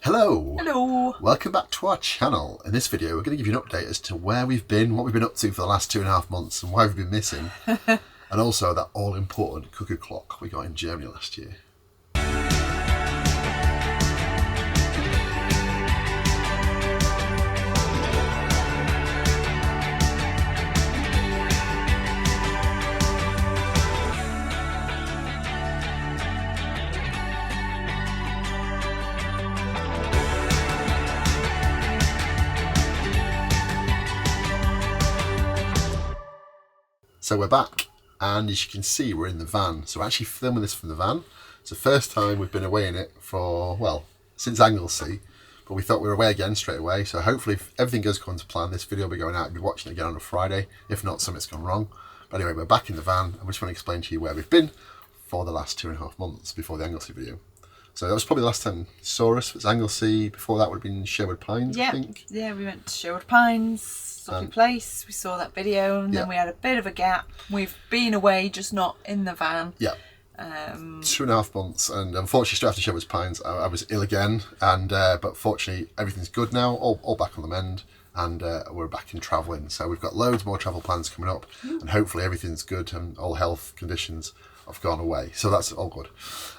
Hello! Hello! Welcome back to our channel. In this video we're going to give you an update as to where we've been, what we've been up to for the last 2.5 months and why we've been missing. And also that all-important Cuckoo Clock we got in Germany last year. So we're back, and as you can see we're in the van. So we're actually filming this from the van. It's the first time we've been away in it for, well, since Anglesey, but we thought we were away again straight away. So hopefully if everything goes according to plan, this video will be going out and be watching it again on a Friday. If not, something's gone wrong. But anyway, we're back in the van, and we just want to explain to you where we've been for the last 2.5 months before the Anglesey video. So that was probably the last time you saw us. It was Anglesey. Before that would have been Sherwood Pines, I think. Yeah, we went to Sherwood Pines. Lovely place. We saw that video and then we had a bit of a gap. We've been away, just not in the van. Yeah. 2.5 months, and unfortunately straight after Sherwood Pines I was ill again, and but fortunately everything's good now, all back on the mend, and we're back in travelling. So we've got loads more travel plans coming up, and hopefully everything's good and all health conditions have gone away. So that's all good.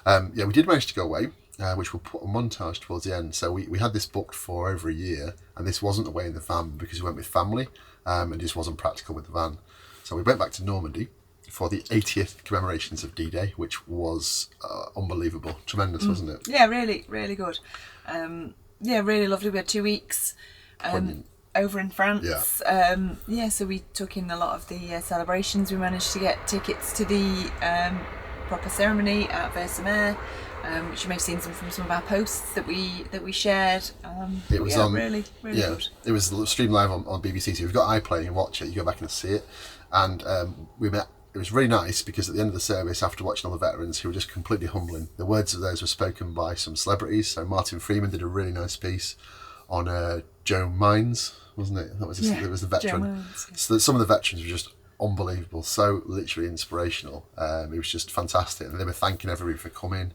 Yeah, we did manage to go away. Which we'll put a montage towards the end. So we had this booked for over a year, and this wasn't away in the van because we went with family, and just wasn't practical with the van. So we went back to Normandy for the 80th commemorations of D-Day, which was unbelievable, tremendous, wasn't it? Yeah, really, really good. Yeah, really lovely. We had 2 weeks over in France. Yeah, so we took in a lot of the celebrations. We managed to get tickets to the proper ceremony at Versailles. Which you may have seen from some of our posts that we shared. It was on, really good. It was streamed live on BBC. So if you've got iPlayer and watch it, you go back and see it. And we met. It was really nice because at the end of the service, after watching all the veterans who were just completely humbling, the words of those were spoken by some celebrities. So Martin Freeman did a really nice piece on Joe Mines, wasn't it? That was it was the veteran. Mines, yeah. So some of the veterans were just unbelievable, so literally inspirational. It was just fantastic, and they were thanking everybody for coming.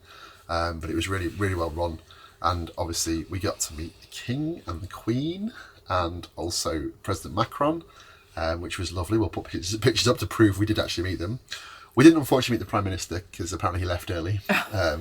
But it was really, really well run, and obviously we got to meet the King and the Queen, and also President Macron, which was lovely. We'll put pictures up to prove we did actually meet them. We didn't unfortunately meet the Prime Minister because apparently he left early.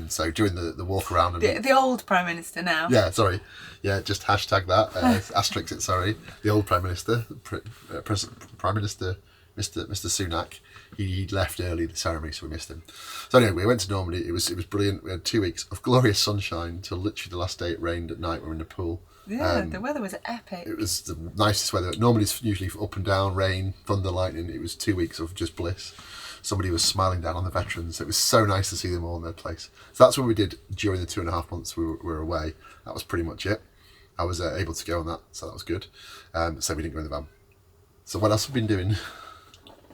So during the walk around, and the old Prime Minister now. Yeah, sorry. Yeah, just hashtag that. Asterisk it. Sorry, the old Prime Minister, Prime Minister. Mr. Sunak, he left early the ceremony, so we missed him. So anyway, we went to Normandy. It was brilliant. We had 2 weeks of glorious sunshine till literally the last day it rained at night. We were in the pool. Yeah, the weather was epic. It was the nicest weather. Normandy's usually up and down, rain, thunder, lightning. It was 2 weeks of just bliss. Somebody was smiling down on the veterans. It was so nice to see them all in their place. So that's what we did during the 2.5 months we were away. That was pretty much it. I was able to go on that, so that was good. So we didn't go in the van. So what else have we been doing?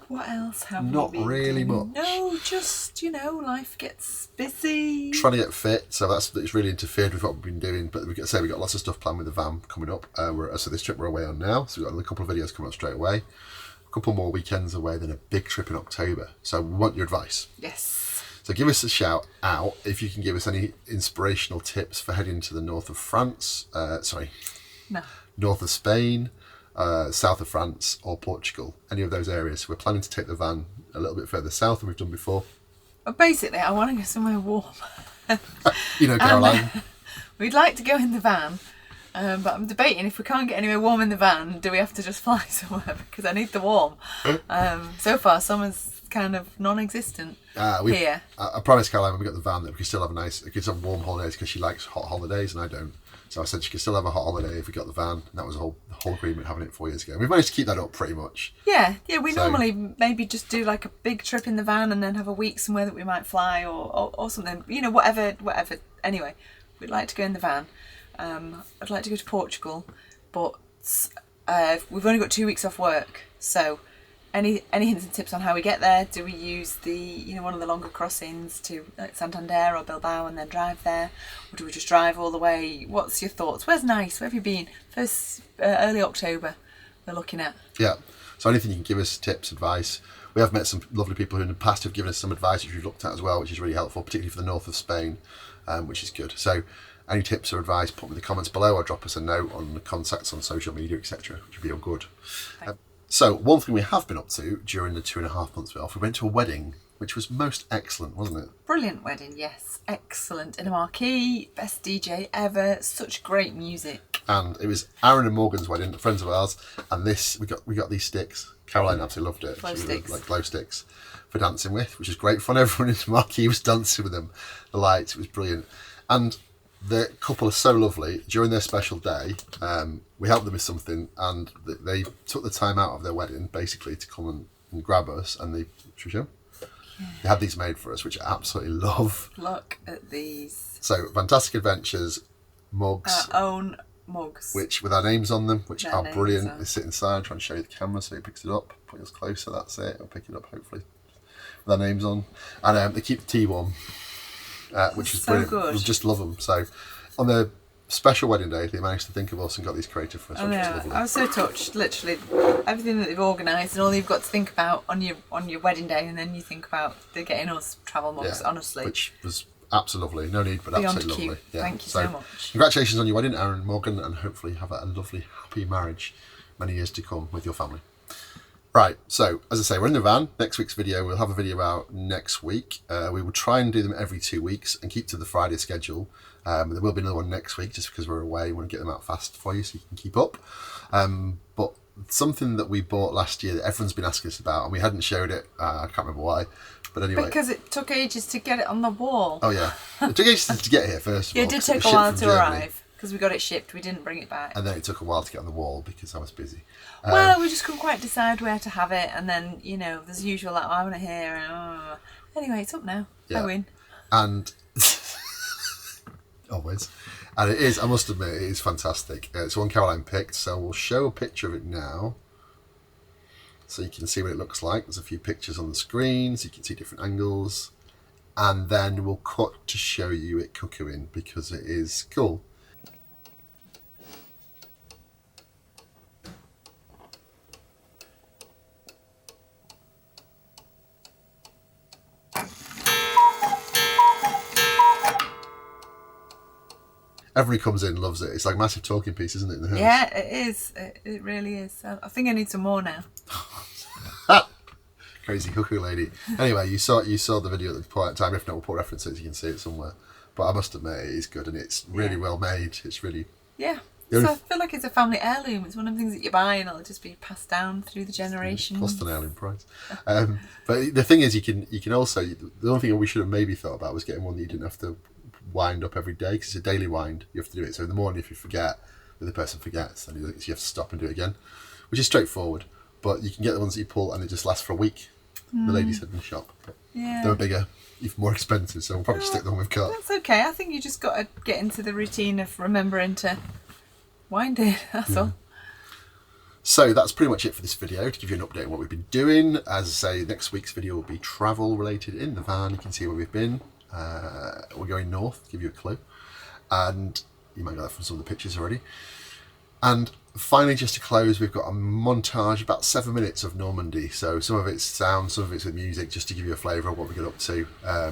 What else have we been Not really doing? much. No, just, life gets busy. Trying to get fit, so it's really interfered with what we've been doing. But we've got lots of stuff planned with the van coming up. So this trip we're away on now, so we've got a couple of videos coming up straight away. A couple more weekends away, then a big trip in October. So we want your advice. Yes. So give us a shout out if you can give us any inspirational tips for heading to the north of France. North of Spain. South of France or Portugal, any of those areas. We're planning to take the van a little bit further south than we've done before. But basically, I want to go somewhere warm. Caroline. We'd like to go in the van, but I'm debating if we can't get anywhere warm in the van, do we have to just fly somewhere? Because I need the warm. So far, summer's kind of non-existent here. I promised Caroline when we got the van that we could still have warm holidays because she likes hot holidays and I don't. So I said she could still have a hot holiday if we got the van, and that was the whole agreement having it 4 years ago. We've managed to keep that up pretty much. Yeah. We normally maybe just do like a big trip in the van and then have a week somewhere that we might fly or something. Whatever. Anyway, we'd like to go in the van. I'd like to go to Portugal, but we've only got 2 weeks off work, so. Any hints and tips on how we get there? Do we use one of the longer crossings to like Santander or Bilbao and then drive there? Or do we just drive all the way? What's your thoughts? Where's nice? Where have you been? First, early October we're looking at. Yeah, so anything you can give us, tips, advice. We have met some lovely people who in the past have given us some advice which we've looked at as well, which is really helpful, particularly for the north of Spain, which is good. So Any tips or advice, put them in the comments below, or drop us a note on the contacts on social media, etc., which would be all good. So one thing we have been up to during the 2.5 months we're off, we went to a wedding, which was most excellent, wasn't it? Brilliant wedding, yes. Excellent. In a marquee, best DJ ever, such great music. And it was Aaron and Morgan's wedding, friends of ours, and this, we got these sticks. Caroline absolutely loved it. Glow sticks. Like glow sticks for dancing with, which is great fun. Everyone in the marquee was dancing with them. The lights, it was brilliant. And the couple are so lovely. During their special day, we helped them with something, and they took the time out of their wedding basically to come and grab us. And should we show? Yeah. They had these made for us, which I absolutely love. Look at these. So Vantastic Adventures mugs. Our own mugs. Which with our names on them, which are brilliant. On. They sit inside, trying to show you the camera so he picks it up, putting us closer. That's it. I'll pick it up hopefully with our names on, and they keep the tea warm. Which is so brilliant. Good. We just love them. So on their special wedding day, they managed to think of us and got these creative for us. Which was lovely. I was so touched. Literally, everything that they've organised and all you've got to think about on your wedding day, and then you think about they're getting us travel mugs. Yeah, honestly, which was absolutely lovely. No need, but beyond absolutely cute. Lovely. Yeah. Thank you so much. Congratulations on your wedding, Aaron and Morgan, and hopefully have a lovely, happy marriage many years to come with your family. Right, so as I say, we're in the van. Next week's video, we'll have a video out next week. We will try and do them every 2 weeks and keep to the Friday schedule. There will be another one next week just because we're away. We want to get them out fast for you so you can keep up. But something that we bought last year that everyone's been asking us about, and we hadn't showed it, I can't remember why. But anyway. Because it took ages to get it on the wall. Oh yeah, it took ages to get here first of all. It did take a while to arrive. Because we got it shipped, we didn't bring it back. And then it took a while to get on the wall because I was busy. Well, we just couldn't quite decide where to have it. And then, you know, there's the usual, like, I want it here. And, Anyway, it's up now. Yeah. I win. And always. And it is, I must admit, it is fantastic. It's one Caroline picked, so we'll show a picture of it now. So you can see what it looks like. There's a few pictures on the screen, so you can see different angles. And then we'll cut to show you it cuckooing because it is cool. Everybody comes in, loves it. It's like a massive talking piece, isn't it, in the house? Yeah, it is. It really is. I think I need some more now. Crazy cuckoo lady. Anyway, you saw the video at the point in time. If not, we'll put references. You can see it somewhere. But I must admit, it is good and it's really well made. It's really... Yeah. So I feel like it's a family heirloom. It's one of the things that you buy and it'll just be passed down through the generations. Plus the heirloom price. But the thing is, you can also... The only thing we should have maybe thought about was getting one that you didn't have to wind up every day, because it's a daily wind. You have to do it. So in the morning, if you forget, the person forgets, then you have to stop and do it again, which is straightforward. But you can get the ones that you pull and it just lasts for a week. The lady said in the shop. But yeah. They were bigger, even more expensive, so we'll probably stick the one we've got. That's okay. I think you just got to get into the routine of remembering to wind it. That's all. So that's pretty much it for this video, to give you an update on what we've been doing. As I say, next week's video will be travel related in the van. You can see where we've been. We're going north, to give you a clue. And you might know that from some of the pictures already. And finally, just to close, we've got a montage, about 7 minutes of Normandy. So some of it's sound, some of it's with music, just to give you a flavour of what we got up to.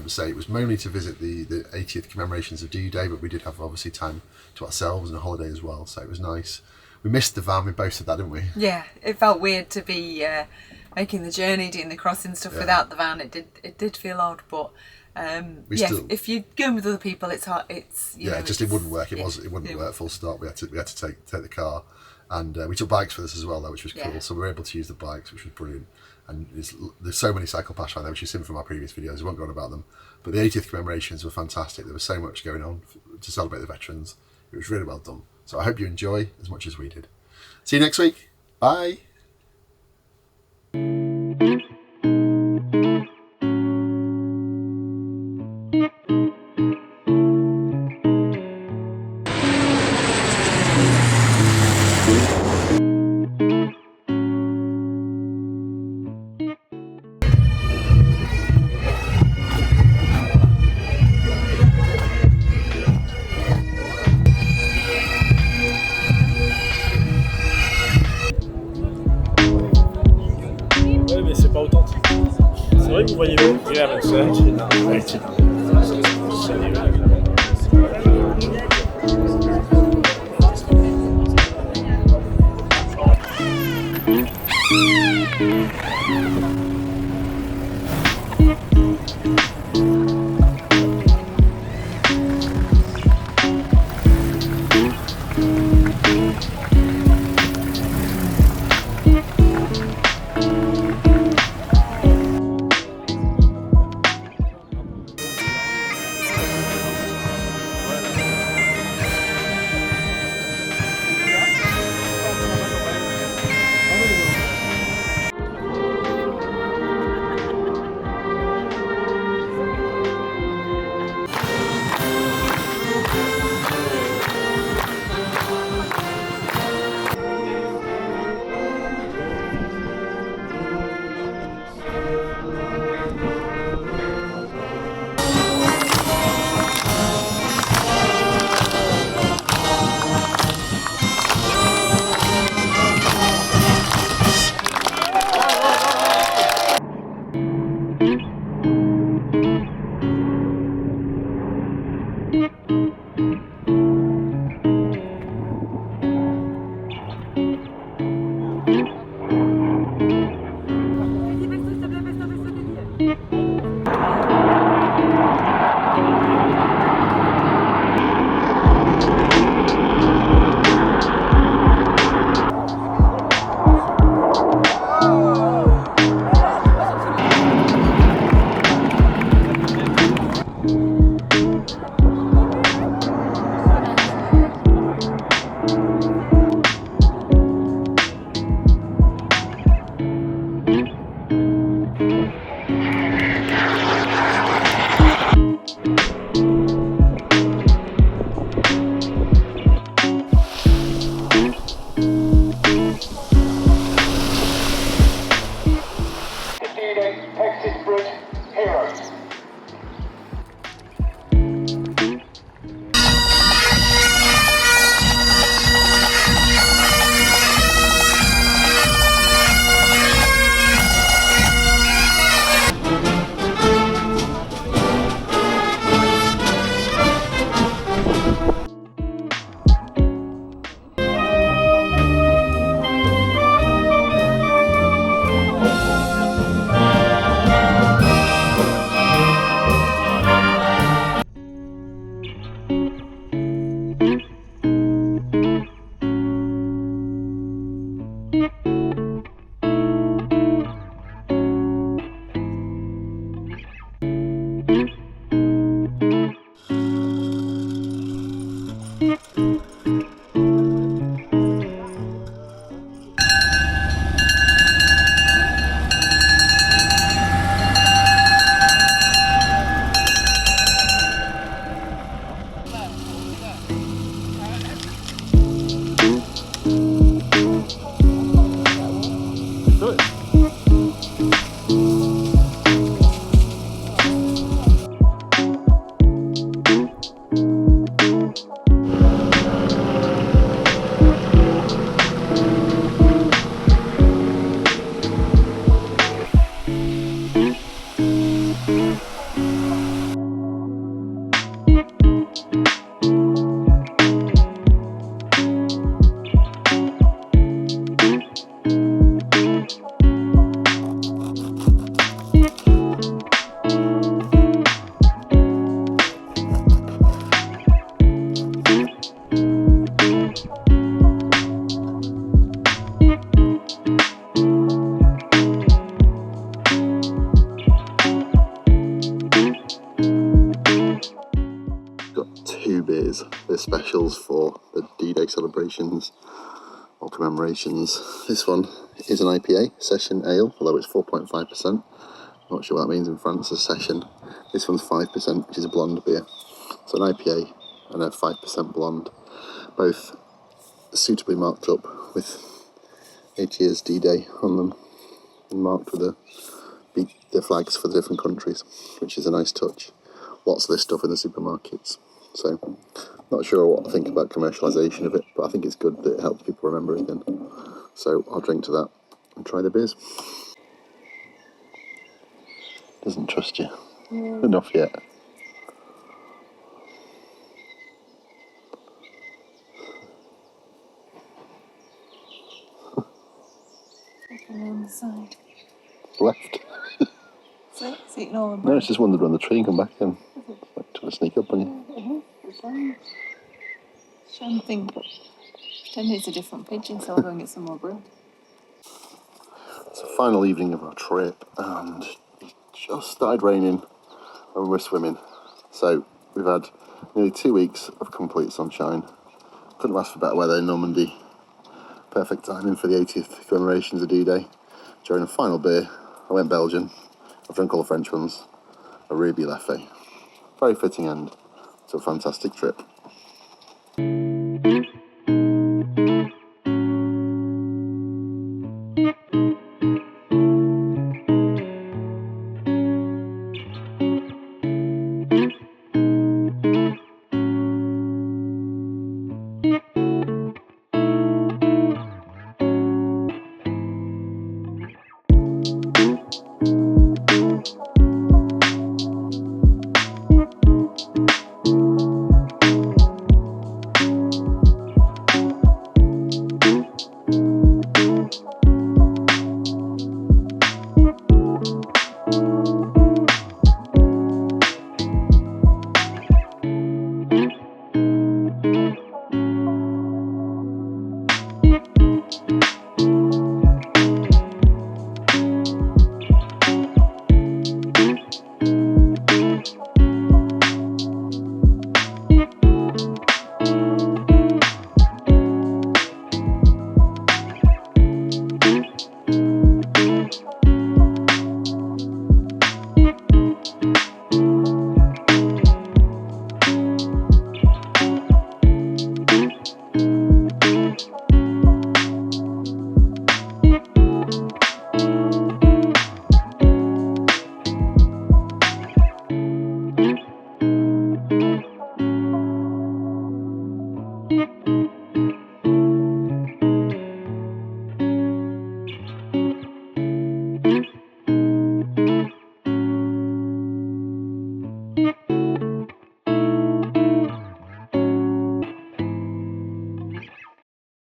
So it was mainly to visit the 80th commemorations of D-Day, but we did have obviously time to ourselves and a holiday as well. So it was nice. We missed the van, we both said that, didn't we? Yeah, it felt weird to be making the journey, doing the crossing stuff without the van. It did feel odd, but if you're going with other people, it's hard. It wouldn't work. It wouldn't work. Full stop. We had to take the car, and we took bikes with us as well, though, which was cool. So we were able to use the bikes, which was brilliant. And there's so many cycle paths around there, which you've seen from our previous videos. I won't go on about them, but the 80th commemorations were fantastic. There was so much going on to celebrate the veterans. It was really well done. So I hope you enjoy as much as we did. See you next week. Bye. C'est pas authentique. C'est vrai que vous voyez vous. Yeah, but The specials for the D-Day celebrations or commemorations. This one is an IPA, Session Ale, although it's 4.5%. Not sure what that means in France, a session. This one's 5%, which is a blonde beer. So an IPA and a 5% blonde, both suitably marked up with 8 years D-Day on them, and marked with the flags for the different countries, which is a nice touch. Lots of this stuff in the supermarkets. So, not sure what I think about commercialisation of it, but I think it's good that it helps people remember again. So I'll drink to that and try the beers. Doesn't trust you enough yet. On the side. Left. So ignore them. No, it's just wandered around the tree and come back in. Like trying to sneak up on you. Trying to think. Pretend it's a different pigeon, so I'll go and get some more bread. It's the final evening of our trip, and it just started raining and we're swimming. So we've had nearly 2 weeks of complete sunshine. Couldn't ask for better weather in Normandy. Perfect timing for the 80th commemorations of D-Day. During the final beer, I went Belgian. I've drunk all the French ones. A Ruby Leffe. Very fitting end to a fantastic trip.